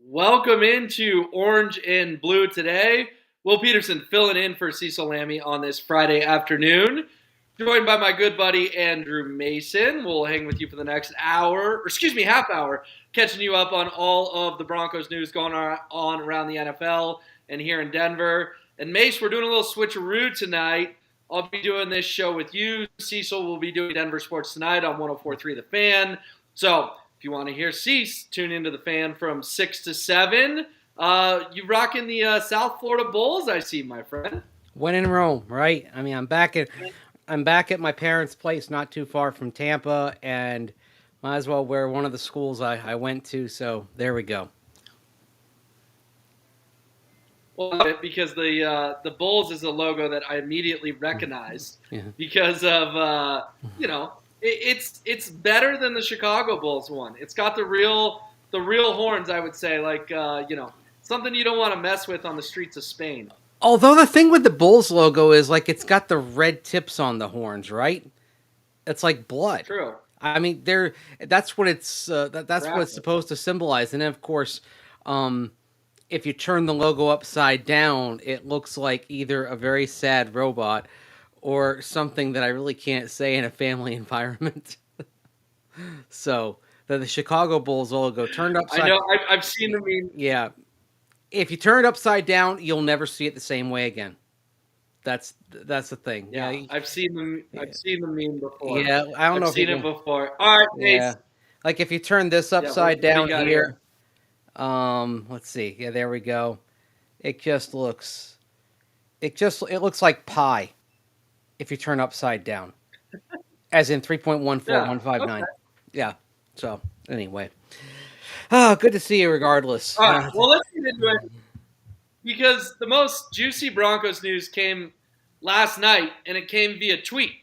Welcome into Orange and Blue today. Will Petersen filling in for Cecil Lammy on this Friday afternoon. Joined by my good buddy Andrew Mason. We'll hang with you for the next half hour, catching you up on all of the Broncos news going on around the NFL and here in Denver. And Mace, we're doing a little switcheroo tonight. I'll be doing this show with you. Cecil will be doing Denver Sports Tonight on 104.3 The Fan. So if you want to hear Cease, tune into The Fan from 6 to 7. You rocking the South Florida Bulls, I see, my friend. When in Rome, right? I mean, I'm back at my parents' place, not too far from Tampa, and might as well wear one of the schools I went to. So there we go. Well, because the Bulls is a logo that I immediately recognized because of it's better than the Chicago Bulls one. It's got the real horns, I would say, like something you don't want to mess with on the streets of Spain. Although the thing with the Bulls logo is like it's got the red tips on the horns, right? It's like blood. True. I mean, that's what it's that's what it's supposed to symbolize. And then, of course, if you turn the logo upside down, it looks like either a very sad robot or something that I really can't say in a family environment. So the Chicago Bulls logo turned upside. I know. I've seen the meme. Yeah, if you turn it upside down, you'll never see it the same way again. That's the thing. Yeah, I've seen the meme before. Yeah, I don't know. I've seen it before. All right, yeah. Like if you turn this upside down here. Let's see. Yeah, there we go. It looks like pi if you turn upside down. As in 3.14159. Okay. Yeah. So, anyway. Oh, good to see you regardless. All right. Well, let's get into it because the most juicy Broncos news came last night, and it came via tweet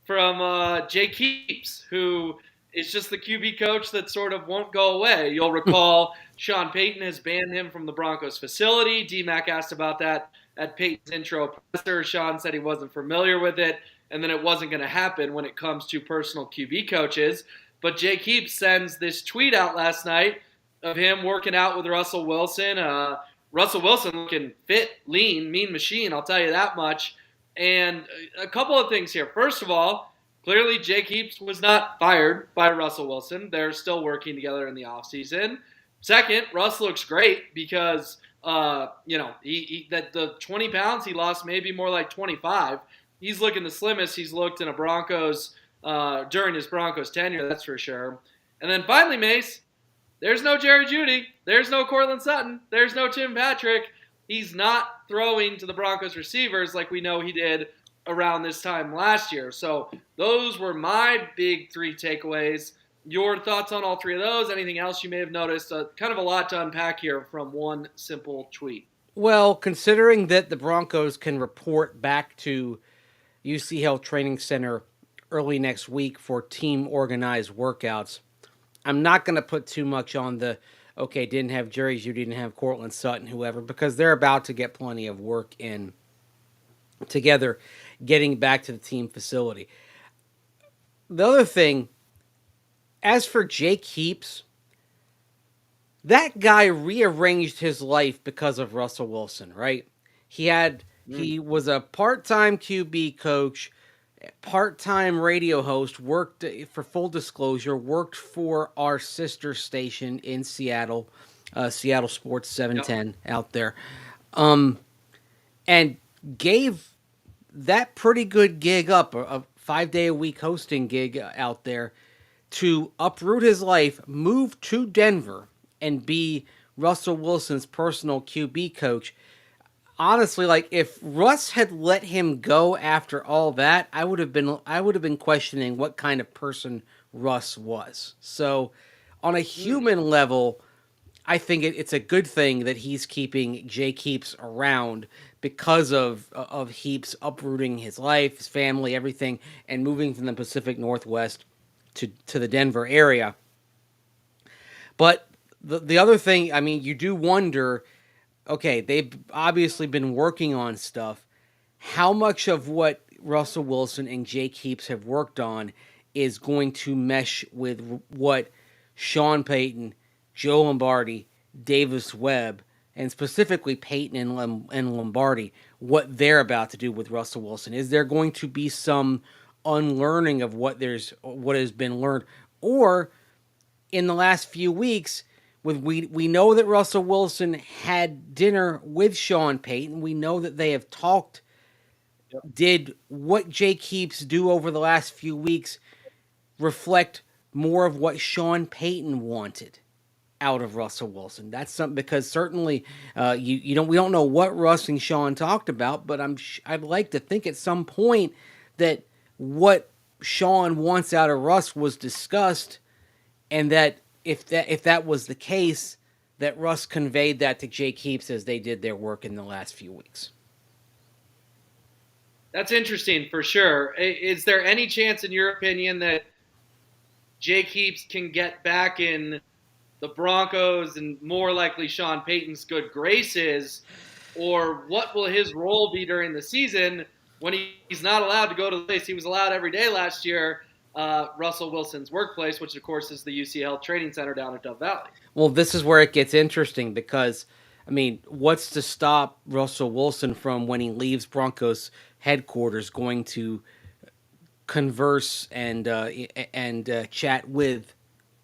from Jake Heaps, who is just the QB coach that sort of won't go away. You'll recall Sean Payton has banned him from the Broncos facility. D-Mac asked about that at Payton's intro presser. Sean said he wasn't familiar with it, and then it wasn't going to happen when it comes to personal QB coaches. But Jake Heaps sends this tweet out last night of him working out with Russell Wilson. Russell Wilson looking fit, lean, mean machine, I'll tell you that much. And a couple of things here. First of all, clearly Jake Heaps was not fired by Russell Wilson. They're still working together in the offseason. Second, Russ looks great because, that the 20 pounds he lost, maybe more like 25. He's looking the slimmest he's looked in a Broncos during his Broncos tenure, that's for sure. And then finally, Mace, there's no Jerry Jeudy. There's no Courtland Sutton. There's no Tim Patrick. He's not throwing to the Broncos receivers like we know he did around this time last year. So those were my big three takeaways. Your thoughts on all three of those? Anything else you may have noticed? Kind of a lot to unpack here from one simple tweet. Well, considering that the Broncos can report back to UC Health Training Center early next week for team-organized workouts, I'm not going to put too much on didn't have Jerry Jeudy, didn't have Courtland Sutton, whoever, because they're about to get plenty of work in together, getting back to the team facility. The other thing, as for Jake Heaps, that guy rearranged his life because of Russell Wilson, right? He was a part-time QB coach, part-time radio host, worked, for full disclosure, worked for our sister station in Seattle, Seattle Sports 710 out there, and gave that pretty good gig up, a 5-day-a-week hosting gig out there, to uproot his life, move to Denver, and be Russell Wilson's personal QB coach. Honestly, like if Russ had let him go after all that, I would have been questioning what kind of person Russ was. So, on a human level, I think it's a good thing that he's keeping Jake Heaps around because of Heaps uprooting his life, his family, everything, and moving from the Pacific Northwest to the Denver area. But the other thing, I mean, you do wonder. Okay, they've obviously been working on stuff. How much of what Russell Wilson and Jake Heaps have worked on is going to mesh with what Sean Payton, Joe Lombardi, Davis Webb, and specifically Peyton and Lombardi, what they're about to do with Russell Wilson. Is there going to be some unlearning of what has been learned, or in the last few weeks, we know that Russell Wilson had dinner with Sean Payton. We know that they have talked. Yep. Did what Jake Heaps do over the last few weeks reflect more of what Sean Payton wanted out of Russell Wilson? That's something, because certainly you don't we don't know what Russ and Sean talked about, but I'd like to think at some point that what Sean wants out of Russ was discussed, and that if that was the case, that Russ conveyed that to Jake Heaps as they did their work in the last few weeks. That's interesting for sure. Is there any chance, in your opinion, that Jake Heaps can get back in the Broncos and more likely Sean Payton's good graces? Or what will his role be during the season when he's not allowed to go to the place he was allowed every day last year, Russell Wilson's workplace, which of course is the UC Health Training Center down at Dove Valley? Well, this is where it gets interesting, because, I mean, what's to stop Russell Wilson from, when he leaves Broncos headquarters, going to converse and chat with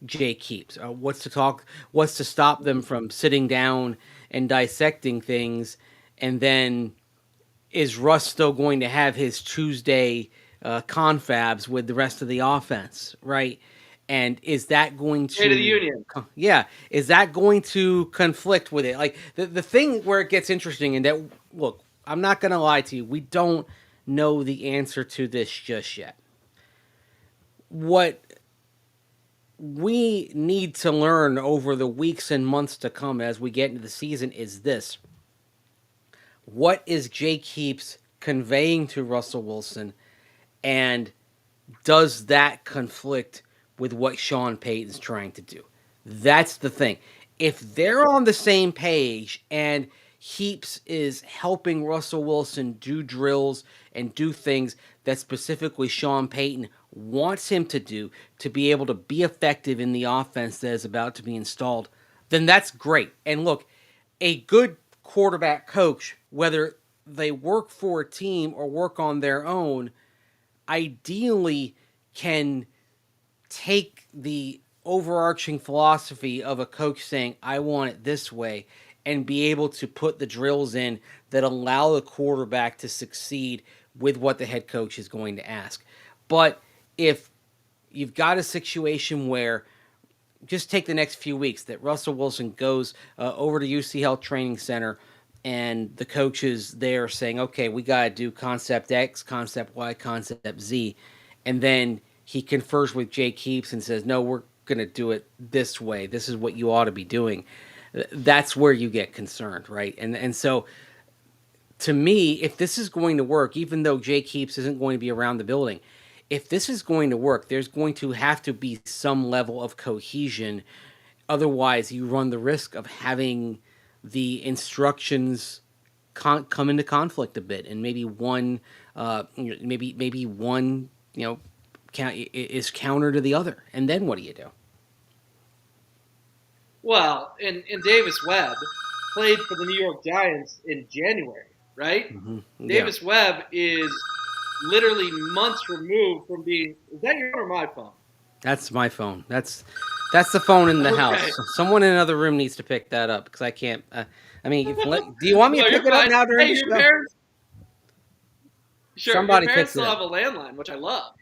Jake Heaps? What's to stop them from sitting down and dissecting things? And then, is Russ still going to have his Tuesday confabs with the rest of the offense, right? And is that going State of the to, Union. yeah, is that going to conflict with it? Like, the thing where it gets interesting, and that, look, I'm not going to lie to you, we don't know the answer to this just yet. What we need to learn over the weeks and months to come as we get into the season is this: what is Jake Heaps conveying to Russell Wilson, and does that conflict with what Sean Payton's trying to do? That's the thing. If they're on the same page and Heaps is helping Russell Wilson do drills and do things that specifically Sean Payton wants him to do to be able to be effective in the offense that is about to be installed, then that's great. And look, a good quarterback coach, whether they work for a team or work on their own, ideally can take the overarching philosophy of a coach saying, I want it this way, and be able to put the drills in that allow the quarterback to succeed with what the head coach is going to ask. But if you've got a situation where, just take the next few weeks, that Russell Wilson goes over to UC Health Training Center, and the coaches there saying, okay, we got to do concept X, concept Y, concept Z. And then he confers with Jake Heaps and says, no, we're going to do it this way. This is what you ought to be doing. That's where you get concerned, right? And so, to me, if this is going to work, even though Jake Heaps isn't going to be around the building, if this is going to work, there's going to have to be some level of cohesion. Otherwise, you run the risk of having the instructions come into conflict a bit, and maybe one is counter to the other, and then what do you do? Well, and Davis Webb played for the New York Giants in January, right? Mm-hmm. Yeah, Davis Webb is literally months removed from being. Is that your or my phone? that's my phone. That's the phone in the house. Okay. So someone in another room needs to pick that up, because I can't. I mean, do you want me No, to pick you're it up fine. now during Hey, the your show? parents. Sure, your Somebody parents picks still it have up. a landline, which I love.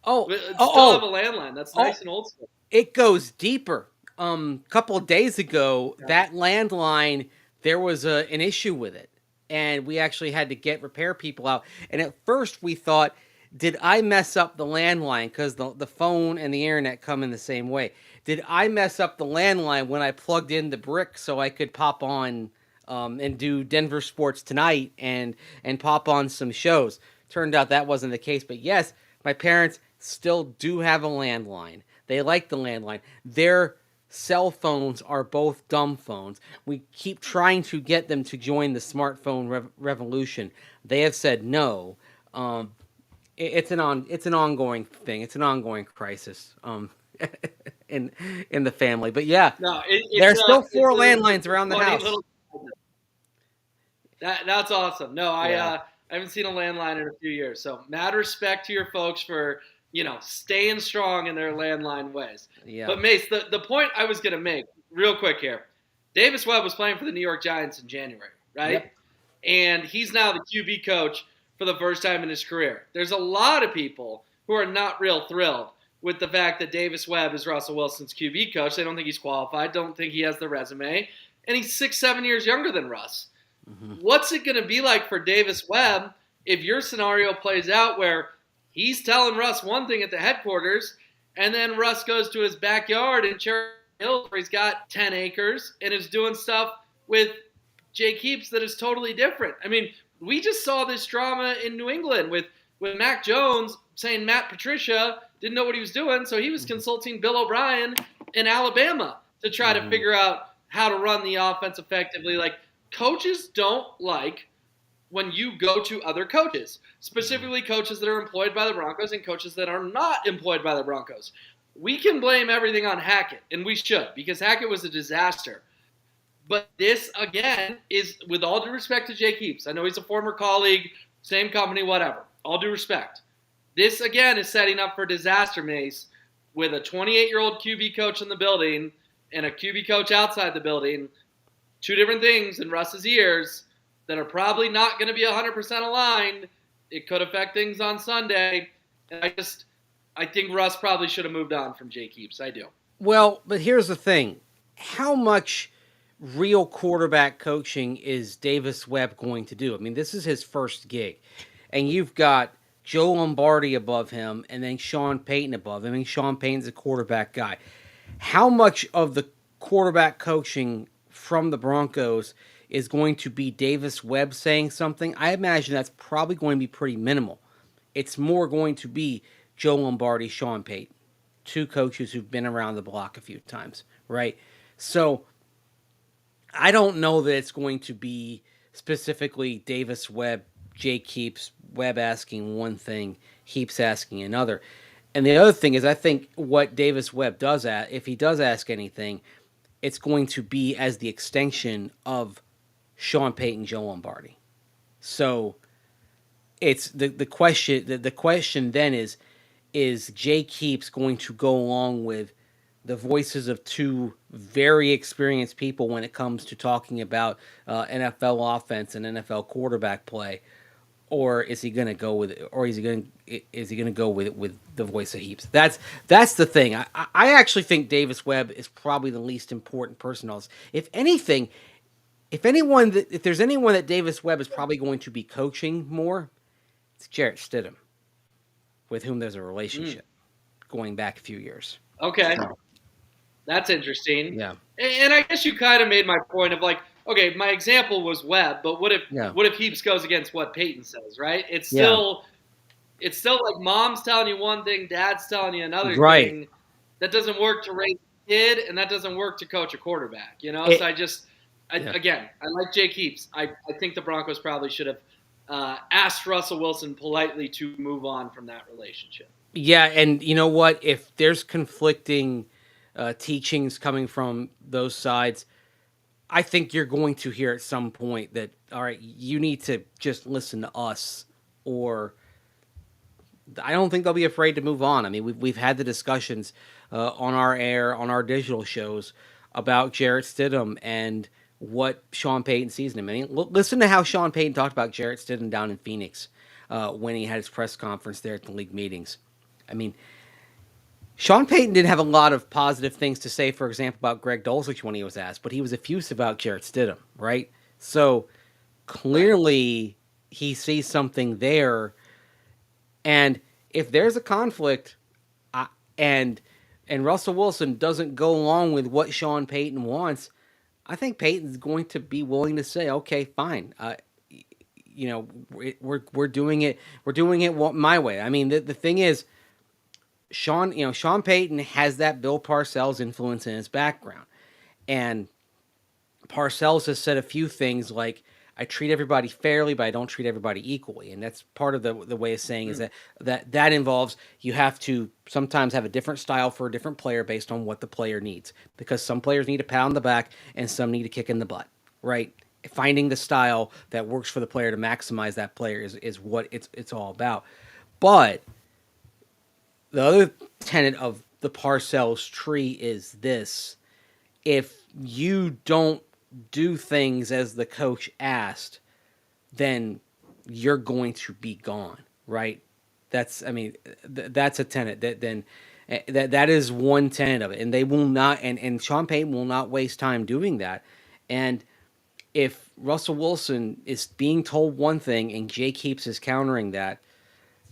Oh, But oh, still have a oh, landline. That's oh! nice and old school. It goes deeper. Couple of days ago, Yeah. that landline, there was an issue with it, and we actually had to get repair people out. And at first, we thought, did I mess up the landline, because the phone and the internet come in the same way? Did I mess up the landline when I plugged in the brick so I could pop on and do Denver Sports Tonight and pop on some shows? Turned out that wasn't the case. But yes, my parents still do have a landline. They like the landline. Their cell phones are both dumb phones. We keep trying to get them to join the smartphone revolution. They have said no. It's an ongoing thing. It's an ongoing crisis. in in the family. But yeah, No, there's still four it's landlines a around the funny house. little. That's awesome. No, Yeah, I haven't seen a landline in a few years. So mad respect to your folks for staying strong in their landline ways. yeah, But Mace, the point I was gonna make real quick here, Davis Webb was playing for the New York Giants in January, right? yep. And he's now the QB coach for the first time in his career. There's a lot of people who are not real thrilled with the fact that Davis Webb is Russell Wilson's QB coach. They don't think he's qualified, don't think he has the resume, and he's 6, 7 years younger than Russ. Hmm. What's it going to be like for Davis Webb if your scenario plays out where he's telling Russ one thing at the headquarters, and then Russ goes to his backyard in Cherry Hills where he's got 10 acres and is doing stuff with Jake Heaps that is totally different? I mean, we just saw this drama in New England with Mac Jones saying Matt Patricia didn't know what he was doing, so he was consulting Bill O'Brien in Alabama to try to figure out how to run the offense effectively. Like, coaches don't like when you go to other coaches, specifically coaches that are employed by the Broncos and coaches that are not employed by the Broncos. We can blame everything on Hackett, and we should, because Hackett was a disaster. But this, again, is, with all due respect to Jake Heaps, I know he's a former colleague, same company, whatever, all due respect. This, again, is setting up for disaster, Mace, with a 28-year-old QB coach in the building and a QB coach outside the building. Two different things in Russ's ears that are probably not going to be 100% aligned. It could affect things on Sunday. And I think Russ probably should have moved on from Jake Heaps. I do. Well, but here's the thing: how much real quarterback coaching is Davis Webb going to do? I mean, this is his first gig, and you've got Joe Lombardi above him, and then Sean Payton above him. I mean, Sean Payton's a quarterback guy. How much of the quarterback coaching from the Broncos is going to be Davis Webb saying something? I imagine that's probably going to be pretty minimal. It's more going to be Joe Lombardi, Sean Payton, two coaches who've been around the block a few times, right? So I don't know that it's going to be specifically Davis Webb, Jake Heaps, Webb asking one thing, Heaps asking another. And the other thing is, I think what Davis Webb does, if he does ask anything, it's going to be as the extension of Sean Payton, Joe Lombardi. So it's the question. The question then is Jake Heaps going to go along with the voices of two very experienced people when it comes to talking about NFL offense and NFL quarterback play, or is he going to go with, or is he going to go with the voice of Heaps? That's the thing. I actually think Davis Webb is probably the least important person else. If anything, if there's anyone that Davis Webb is probably going to be coaching more, it's Jarrett Stidham, with whom there's a relationship going back a few years. Okay. So, That's interesting. yeah, And I guess you kind of made my point of like, okay, my example was Webb, but what yeah, if Heaps goes against what Peyton says, right? yeah, It's still like mom's telling you one thing, dad's telling you another right. thing. That doesn't work to raise a kid, and that doesn't work to coach a quarterback, you know? So It, yeah. again, I like Jake Heaps. I think the Broncos probably should have asked Russell Wilson politely to move on from that relationship. Yeah, and you know what? If there's conflicting teachings coming from those sides, I think you're going to hear at some point that, all right, you need to just listen to us, or I don't think they'll be afraid to move on. I mean, we've had the discussions on our air, on our digital shows about Jarrett Stidham and what Sean Payton sees in him. I mean, listen to how Sean Payton talked about Jarrett Stidham down in Phoenix when he had his press conference there at the league meetings. I mean, Sean Payton didn't have a lot of positive things to say, for example, about Greg Dulcich when he was asked, but he was effusive about Jarrett Stidham, right? So Right. clearly he sees something there, and if there's a conflict, I, and and Russell Wilson doesn't go along with what Sean Payton wants, I think Payton's going to be willing to say, okay, fine. We're doing it. We're doing it my way. I mean, the thing is, Sean Payton has that Bill Parcells influence in his background, and Parcells has said a few things like, I treat everybody fairly, but I don't treat everybody equally. And that's part of the way of saying is Mm. that involves you have to sometimes have a different style for a different player based on what the player needs. Because some players need a pat on the back and some need a kick in the butt, right? Finding the style that works for the player to maximize that player is what it's all about. But the other tenet of the Parcells tree is this: if you don't do things as the coach asked, then you're going to be gone, right? That's, I mean, that's a tenet that then that is one tenet of it, and they will not, and Sean Payton will not waste time doing that. And if Russell Wilson is being told one thing and Jay Keeps is countering that,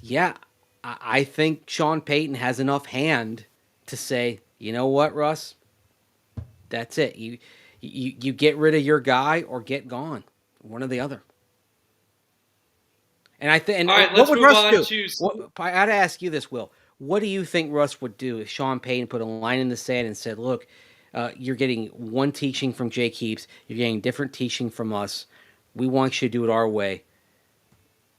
yeah, I think Sean Payton has enough hand to say, you know what, Russ, that's it. You get rid of your guy or get gone, one or the other. And I think, All and right, what let's would move Russ on do? to. What I got to ask you this, Will. What do you think Russ would do if Sean Payton put a line in the sand and said, "Look, you're getting one teaching from Jay Keeps, you're getting different teaching from us. We want you to do it our way,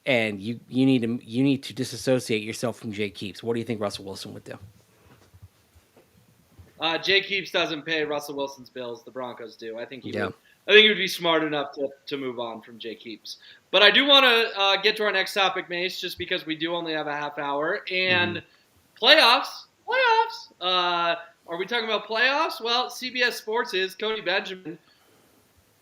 and you need to disassociate yourself from Jay Keeps." What do you think Russell Wilson would do? Jay Keeps doesn't pay Russell Wilson's bills. The Broncos do. I think he Yeah. would. I think he would be smart enough to move on from Jay Keeps. But I do want to get to our next topic, Mace, just because we do only have a half hour. Mm-hmm. And playoffs. Playoffs. Are we talking about playoffs? Well, CBS Sports is Cody Benjamin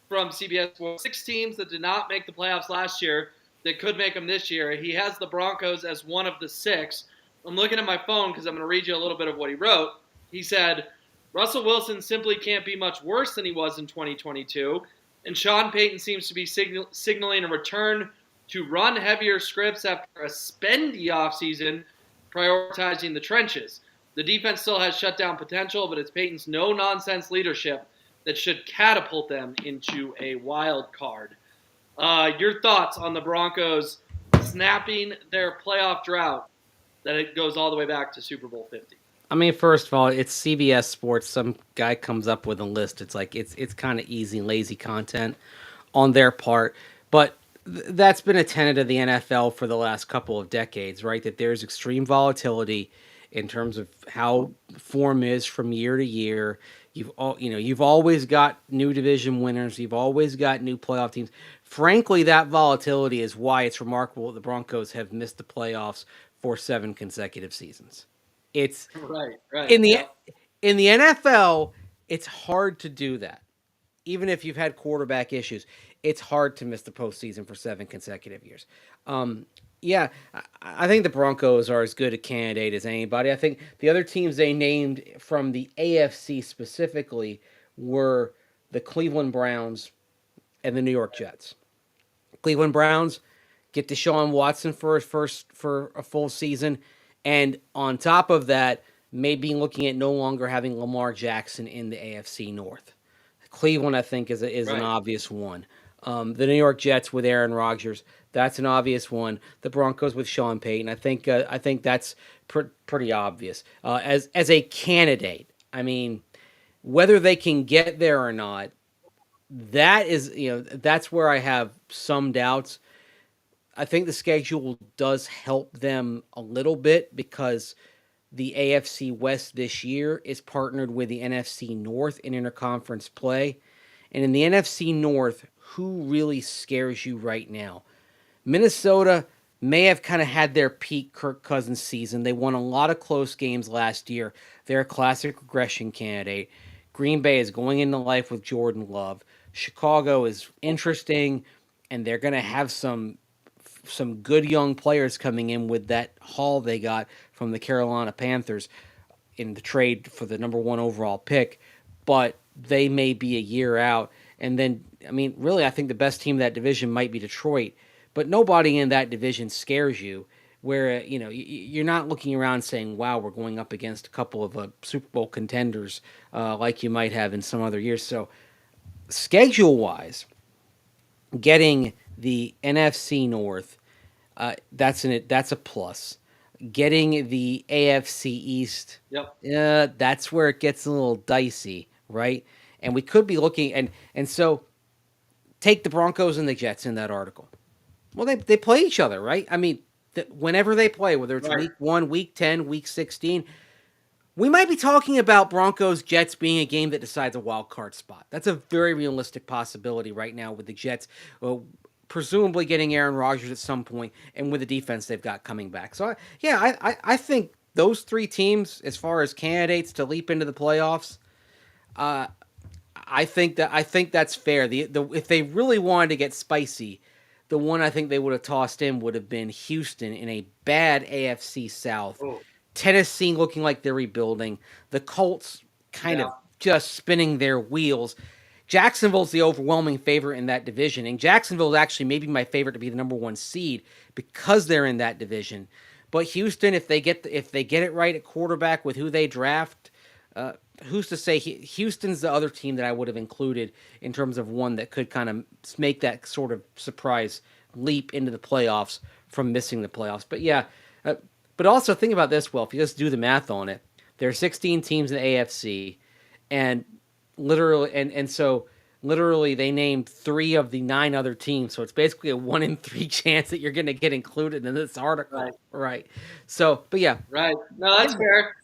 from CBS Sports. 6 teams that did not make the playoffs last year that could make them this year. He has the Broncos as one of the 6. I'm looking at my phone because I'm going to read you a little bit of what he wrote. He said, Russell Wilson simply can't be much worse than he was in 2022, and Sean Payton seems to be signaling a return to run heavier scripts after a spendy offseason, prioritizing the trenches. The defense still has shutdown potential, but it's Payton's no-nonsense leadership that should catapult them into a wild card. Your thoughts on the Broncos snapping their playoff drought that it goes all the way back to Super Bowl 50? I mean, first of all, it's CBS Sports. Some guy comes up with a list. It's like it's kind of easy, lazy content on their part, but that's been a tenet of the NFL for the last couple of decades, right? That there's extreme volatility in terms of how form is from year to year. You've always got new division winners. You've always got new playoff teams. Frankly, that volatility is why it's remarkable that the Broncos have missed the playoffs for 7 consecutive seasons. It's Right, in the yep. in the NFL, it's hard to do that. Even if you've had quarterback issues, it's hard to miss the postseason for 7 consecutive years. Um, yeah, I think the Broncos are as good a candidate as anybody. I think the other teams they named from the AFC specifically were the Cleveland Browns and the New York Jets. Cleveland Browns get Deshaun Watson for a full season, and on top of that, maybe looking at no longer having Lamar Jackson in the AFC North. Cleveland, I think, is an Right. obvious one. The New York Jets with Aaron Rodgers, that's an obvious one. The Broncos with Sean Payton, I think that's pretty obvious as a candidate. I mean, whether they can get there or not, that's where I have some doubts. I think the schedule does help them a little bit because the AFC West this year is partnered with the NFC North in interconference play. And in the NFC North, who really scares you right now? Minnesota may have kind of had their peak Kirk Cousins season. They won a lot of close games last year. They're a classic regression candidate. Green Bay is going into life with Jordan Love. Chicago is interesting, and they're going to have some good young players coming in with that haul they got from the Carolina Panthers in the trade for the number one overall pick, but they may be a year out. And then, I mean, really, I think the best team in that division might be Detroit, but nobody in that division scares you. Where you're not looking around saying, "Wow, we're going up against a couple of Super Bowl contenders," like you might have in some other years. So, schedule wise, getting the NFC North, that's a plus. Getting the AFC East, Yep. that's where it gets a little dicey, right? And we could be looking, and so take the Broncos and the Jets in that article. Well, they play each other, right? I mean, whenever they play, whether it's Right. week 1, week 10, week 16, we might be talking about Broncos Jets being a game that decides a wild card spot. That's a very realistic possibility right now with the Jets, presumably getting Aaron Rodgers at some point, and with the defense they've got coming back. So yeah, I think those three teams, as far as candidates to leap into the playoffs, uh, I think that's fair. The if they really wanted to get spicy, the one I think they would have tossed in would have been Houston in a bad AFC South. Oh, Tennessee looking like they're rebuilding. The Colts kind yeah. of just spinning their wheels. Jacksonville's the overwhelming favorite in that division, and Jacksonville is actually maybe my favorite to be the number one seed because they're in that division. But Houston, if they get it right at quarterback with who they draft, who's to say Houston's the other team that I would have included in terms of one that could kind of make that sort of surprise leap into the playoffs from missing the playoffs. But yeah, but also think about this, Well, if you just do the math on it, there are 16 teams in the AFC, and literally they named 3 of the 9 other teams. So it's basically a 1 in 3 chance that you're going to get included in this article, Right. right? So, but yeah, Right. No, that's fair.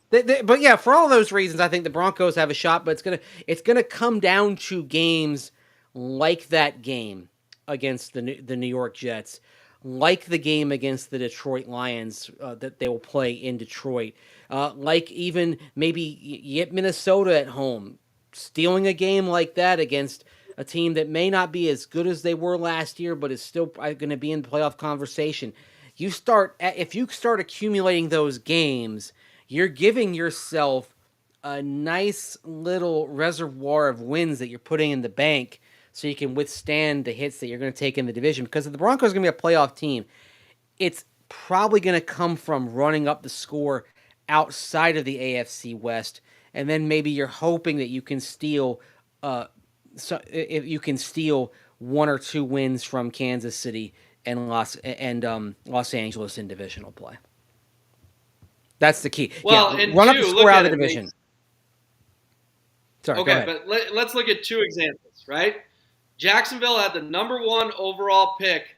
but yeah, for all those reasons, I think the Broncos have a shot. But it's gonna come down to games like that game against the New York Jets, like the game against the Detroit Lions that they will play in Detroit, like even maybe you get Minnesota at home, stealing a game like that against a team that may not be as good as they were last year, but is still going to be in the playoff conversation. If you start accumulating those games, you're giving yourself a nice little reservoir of wins that you're putting in the bank so you can withstand the hits that you're going to take in the division. Because if the Broncos are going to be a playoff team, it's probably going to come from running up the score outside of the AFC West, and then maybe you're hoping that you can steal, if you can steal 1 or 2 wins from Kansas City and Los Angeles in divisional play. That's the key. Well, Yeah, and run up the two, score look out at of the it, division. Mace. Sorry, go Okay, ahead. but let's look at 2 examples, right? Jacksonville had the number 1 overall pick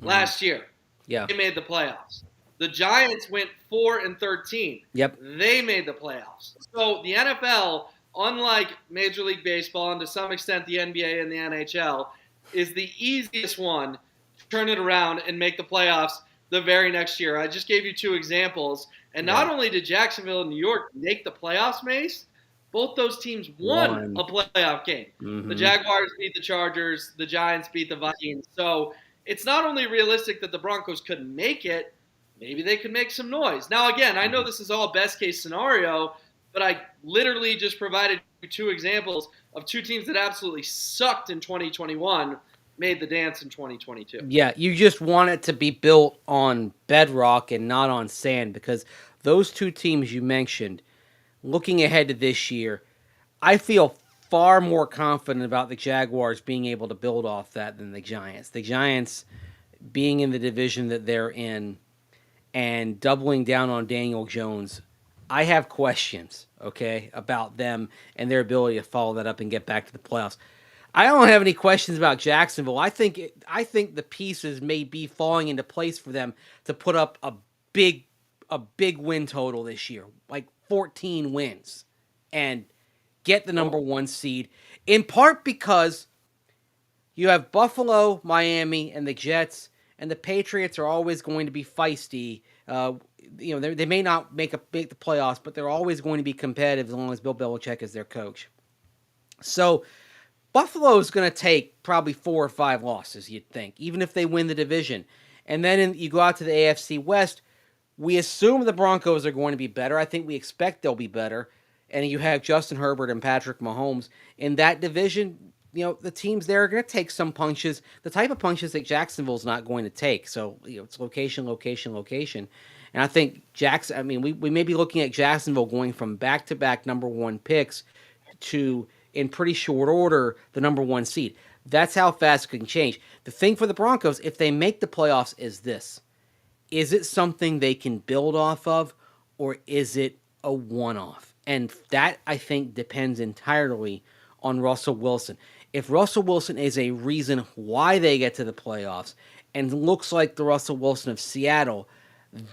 Mm-hmm. last year. Yeah. They made the playoffs. The Giants went 4-13. Yep. They made the playoffs. So the NFL, unlike Major League Baseball and to some extent the NBA and the NHL, is the easiest one to turn it around and make the playoffs the very next year. I just gave you 2 examples. And not Right. only did Jacksonville and New York make the playoffs, Mace, both those teams won One. a playoff game. The Mm-hmm. Jaguars beat the Chargers. The Giants beat the Vikings. So it's not only realistic that the Broncos could make it, maybe they could make some noise. Now, again, I know this is all best case scenario, but I literally just provided you 2 examples of 2 teams that absolutely sucked in 2021, made the dance in 2022. Yeah, you just want it to be built on bedrock and not on sand because those 2 teams you mentioned, looking ahead to this year, I feel far more confident about the Jaguars being able to build off that than the Giants. The Giants being in the division that they're in and doubling down on Daniel Jones, I have questions, okay, about them and their ability to follow that up and get back to the playoffs. I don't have any questions about Jacksonville. I think the pieces may be falling into place for them to put up big a big win total this year, like 14 wins, and get the number 1 seed. In part because you have Buffalo, Miami, and the Jets, and the Patriots are always going to be feisty. They may not make the playoffs, but they're always going to be competitive as long as Bill Belichick is their coach. So Buffalo is going to take probably 4 or 5 losses, you'd think, even if they win the division. And then you go out to the AFC West. We assume the Broncos are going to be better. I think we expect they'll be better. And you have Justin Herbert and Patrick Mahomes in that division. The teams there are going to take some punches, the type of punches that Jacksonville's not going to take. So, it's location, location, location. And I think we may be looking at Jacksonville going from back-to-back number 1 picks to, in pretty short order, the number 1 seed. That's how fast it can change. The thing for the Broncos, if they make the playoffs, is this. Is it something they can build off of, or is it a one-off? And that, I think, depends entirely on Russell Wilson. if Russell Wilson is a reason why they get to the playoffs and looks like the Russell Wilson of Seattle,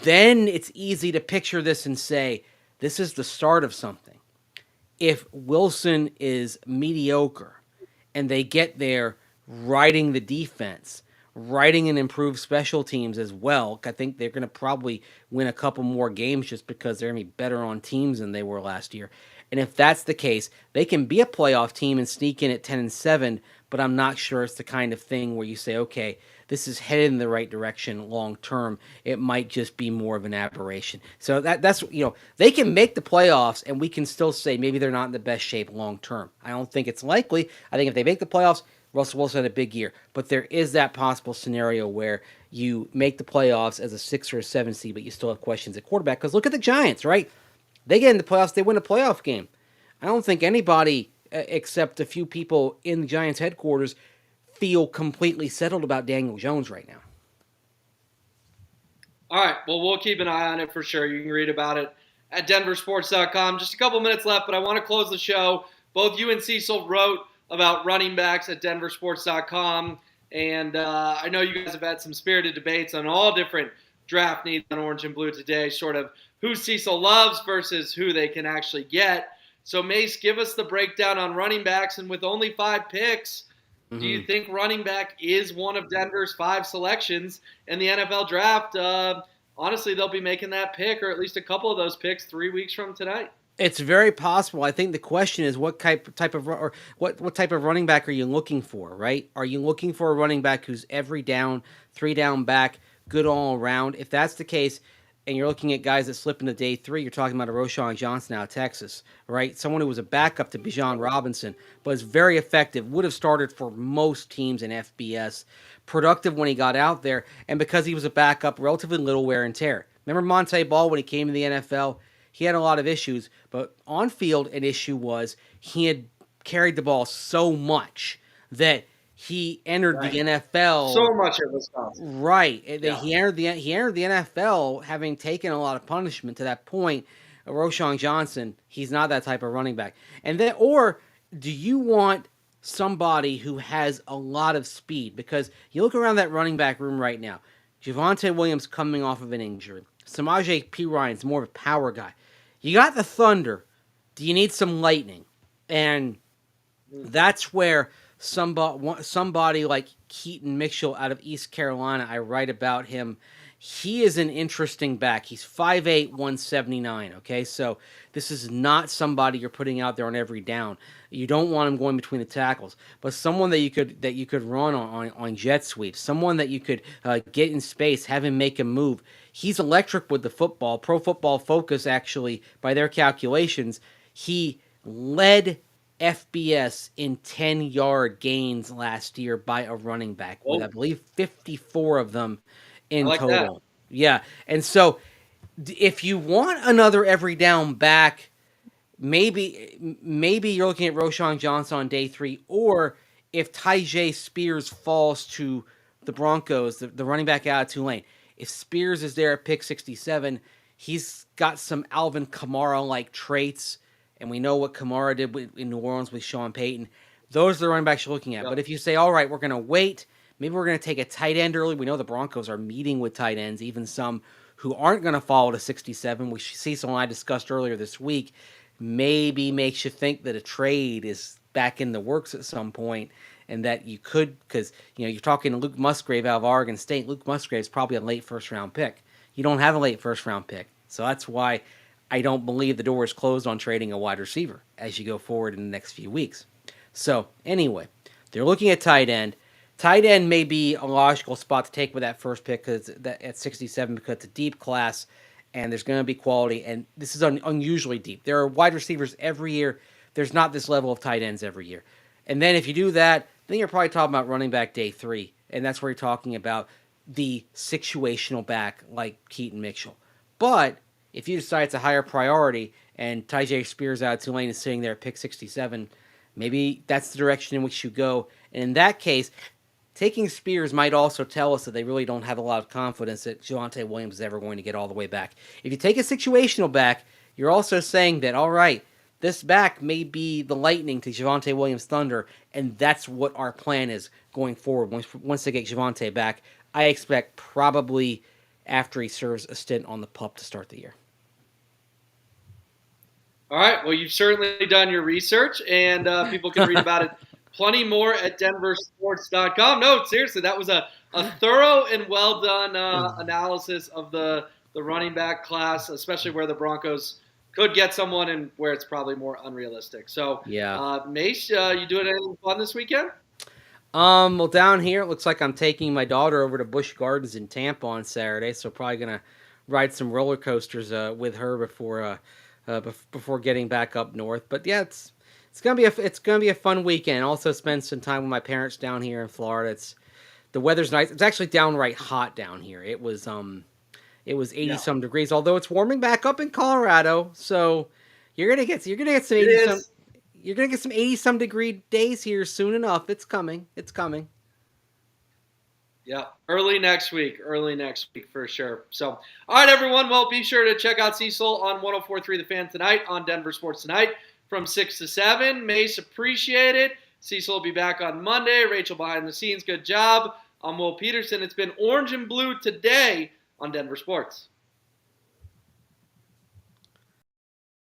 then it's easy to picture this and say, this is the start of something. If Wilson is mediocre and they get there riding the defense, riding and improved special teams as well, I think they're going to probably win a couple more games just because they're going to be better on teams than they were last year. And if that's the case, they can be a playoff team and sneak in at 10-7, but I'm not sure it's the kind of thing where you say, okay, this is headed in the right direction long term. It might just be more of an aberration. So that's they can make the playoffs and we can still say maybe they're not in the best shape long term. I don't think it's likely. I think if they make the playoffs, Russell Wilson had a big year, but there is that possible scenario where you make the playoffs as a 6 or a 7 seed, but you still have questions at quarterback. Because look at the Giants, right? They get in the playoffs, they win a playoff game. I don't think anybody except a few people in the Giants headquarters feel completely settled about Daniel Jones right now. All right, well, we'll keep an eye on it for sure. You can read about it at denversports.com. Just a couple minutes left, but I want to close the show. Both you and Cecil wrote about running backs at denversports.com, and I know you guys have had some spirited debates on all different draft needs on Orange and Blue today, sort of who Cecil loves versus who they can actually get. So, Mace, give us the breakdown on running backs, and with only 5 picks, do you think running back is one of Denver's 5 selections in the NFL draft? Honestly, they'll be making that pick, or at least a couple of those picks, 3 weeks from tonight. It's very possible. I think the question is what type of running back are you looking for, right? Are you looking for a running back who's every down, 3 down back, good all around? If that's the case, and you're looking at guys that slip into day 3, you're talking about a Roschon Johnson out of Texas, right? Someone who was a backup to Bijan Robinson, but is very effective, would have started for most teams in FBS, productive when he got out there, and because he was a backup, relatively little wear and tear. Remember Monte Ball when he came to the NFL? He had a lot of issues, but on field, an issue was he had carried the ball so much that he entered the NFL. So much at Wisconsin. Right. Yeah. He entered the NFL having taken a lot of punishment to that point. Roschon Johnson, he's not that type of running back. And then, or do you want somebody who has a lot of speed? Because you look around that running back room right now. Javonte Williams coming off of an injury. Samaje Perine's more of a power guy. You got the Thunder. Do you need some lightning? And that's where somebody like Keaton Mitchell out of East Carolina, I write about him. He is an interesting back. He's 5'8", 179, okay? So this is not somebody you're putting out there on every down. You don't want him going between the tackles, but someone that you could run on jet sweeps, someone that you could get in space, have him make a move. He's electric with the football. Pro Football Focus, actually, by their calculations, he led FBS in 10-yard gains last year by a running back, with I believe 54 of them in total. That. Yeah, and so if you want another every down back, maybe you're looking at Roschon Johnson on day 3, or if Tyjae Spears falls to the Broncos, the running back out of Tulane. If Spears is there at pick 67, he's got some Alvin Kamara-like traits, and we know what Kamara did in New Orleans with Sean Payton. Those are the running backs you're looking at. Yep. But if you say, all right, we're going to wait, maybe we're going to take a tight end early. We know the Broncos are meeting with tight ends, even some who aren't going to fall to 67, which Cecil and I discussed earlier this week. Maybe makes you think that a trade is back in the works at some point, and that you could, because you're talking to Luke Musgrave out of Oregon State. Luke Musgrave is probably a late first-round pick. You don't have a late first-round pick. So that's why I don't believe the door is closed on trading a wide receiver as you go forward in the next few weeks. So anyway, they're looking at tight end. Tight end may be a logical spot to take with that first pick at 67 because it's a deep class and there's going to be quality. And this is unusually deep. There are wide receivers every year. There's not this level of tight ends every year. And then if you do that, then you're probably talking about running back day 3. And that's where you're talking about the situational back like Keaton Mitchell. But if you decide it's a higher priority and Tyjae Spears out of Tulane is sitting there at pick 67, maybe that's the direction in which you go. And in that case, taking Spears might also tell us that they really don't have a lot of confidence that Javonte Williams is ever going to get all the way back. If you take a situational back, you're also saying that, all right, this back may be the lightning to Javonte Williams' thunder, and that's what our plan is going forward. Once they get Javonte back, I expect probably after he serves a stint on the PUP to start the year. All right. Well, you've certainly done your research, and people can read about it plenty more at denversports.com. No, seriously, that was a thorough and well done analysis of the running back class, especially where the Broncos could get someone and where it's probably more unrealistic. So, Yeah. Mace, you doing anything fun this weekend? Well, down here, it looks like I'm taking my daughter over to Busch Gardens in Tampa on Saturday, so probably gonna ride some roller coasters with her before getting back up north. But yeah, it's gonna be a fun weekend. Also, spend some time with my parents down here in Florida. The weather's nice. It's actually downright hot down here. It was 80 some degrees, although it's warming back up in Colorado. So you're gonna get some 80 some. You're gonna get some 80 some degree days here soon enough. It's coming. It's coming. Yeah, early next week for sure. So, all right, everyone. Well, be sure to check out Cecil on 104.3 The Fan tonight on Denver Sports Tonight from 6 to 7. Mace, appreciate it. Cecil will be back on Monday. Rachel behind the scenes, good job. I'm Will Petersen. It's been orange and blue today on Denver Sports.